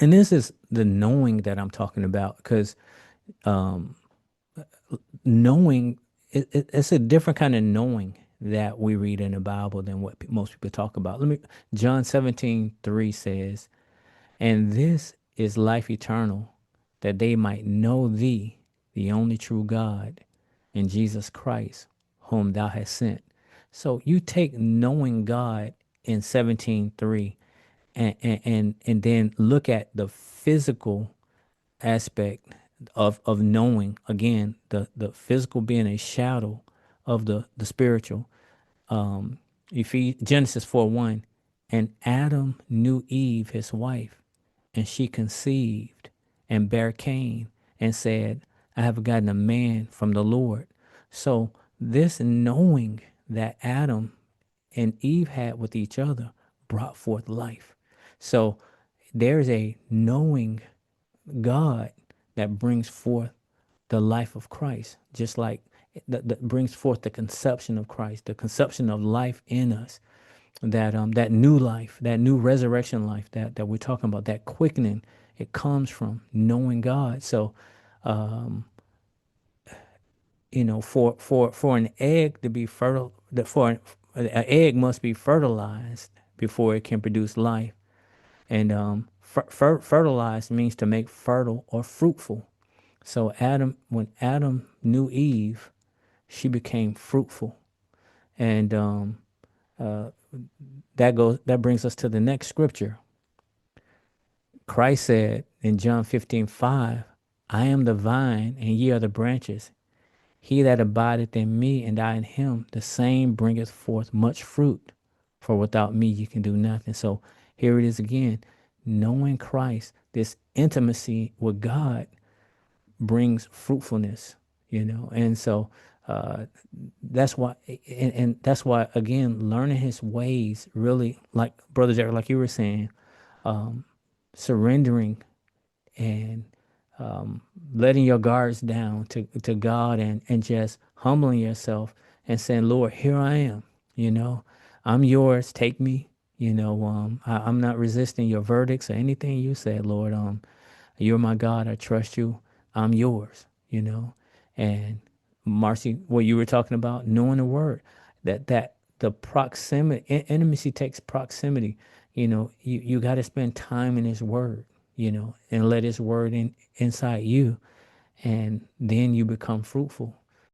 And this is the knowing that I'm talking about, because knowing it's a different kind of knowing that we read in the Bible than what most people talk about. John 17:3 says, "And this is life eternal, that they might know thee, the only true God, and Jesus Christ, whom thou hast sent." So you take knowing God in 17:3, and then look at the physical aspect of knowing, again, the physical being a shadow of the spiritual. Genesis 4:1, and Adam knew Eve his wife, and she conceived and bare Cain, and said, I have gotten a man from the Lord. So this knowing that Adam and Eve had with each other brought forth life. So there's a knowing God that brings forth the life of Christ, just like that brings forth the conception of Christ, the conception of life in us, that new life, that new resurrection life that we're talking about, that quickening. It comes from knowing God. So, for an egg to be fertile, an egg must be fertilized before it can produce life. And fertilized means to make fertile or fruitful. So when Adam knew Eve, she became fruitful, and that brings us to the next scripture. Christ said in John 15:5, "I am the vine, and ye are the branches. He that abideth in me, and I in him, the same bringeth forth much fruit. For without me, you can do nothing." So here it is again, knowing Christ, this intimacy with God brings fruitfulness, and so uh, that's why, and that's why, again, learning His ways, really, like Brother Jack, like you were saying, surrendering and letting your guards down to God, and just humbling yourself and saying, Lord, here I am, you know, I'm yours, take me, I'm not resisting your verdicts or anything you said, Lord. You're my God. I trust you. I'm yours, And Marcy, what you were talking about, knowing the word, that the proximity, intimacy takes proximity. You got to spend time in his word, and let his word inside you. And then you become fruitful.